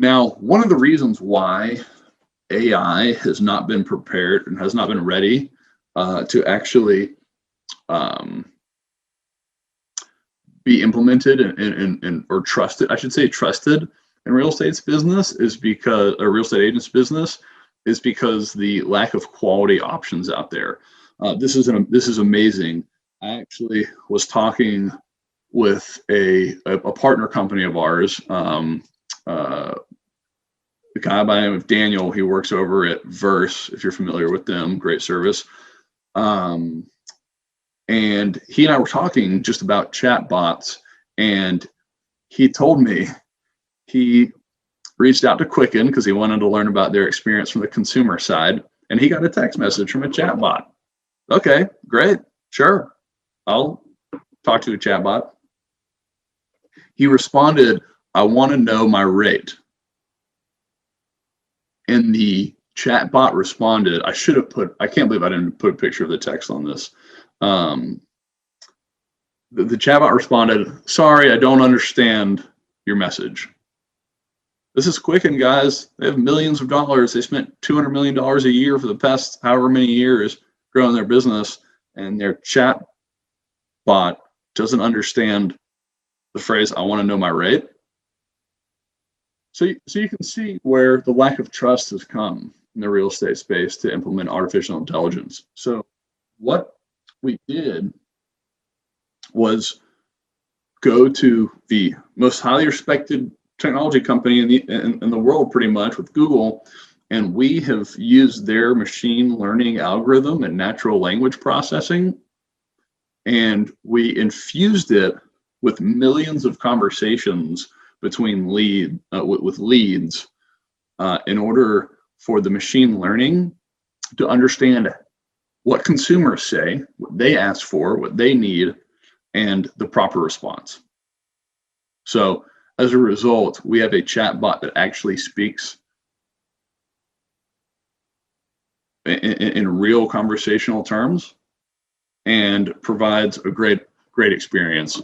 Now, one of the reasons why AI has not been prepared and has not been ready to actually um, be implemented and or trusted, I should say trusted in real estate's business is because a real estate agent's business is because the lack of quality options out there. This is amazing. I actually was talking with a partner company of ours. The guy by the name of Daniel, he works over at Verse, if you're familiar with them, great service. Um, and he and I were talking just about chat bots, and he told me he reached out to Quicken because he wanted to learn about their experience from the consumer side, and he got a text message from a chat bot. Okay, great, sure, I'll talk to a chat bot. He responded, I want to know my rate. And the chat bot responded, I should have put, I can't believe I didn't put a picture of the text on this. The chat bot responded, sorry, I don't understand your message. This is Quicken, guys. They have millions of dollars. They spent $200 million a year for the past however many years growing their business, and their chat bot doesn't understand the phrase, I want to know my rate. So you can see where the lack of trust has come in the real estate space to implement artificial intelligence. So what we did was go to the most highly respected technology company in the world, pretty much, with Google, and we have used their machine learning algorithm and natural language processing, and we infused it with millions of conversations between with leads in order for the machine learning to understand what consumers say, what they ask for, what they need, and the proper response. So as a result, we have a chat bot that actually speaks in real conversational terms and provides a great experience.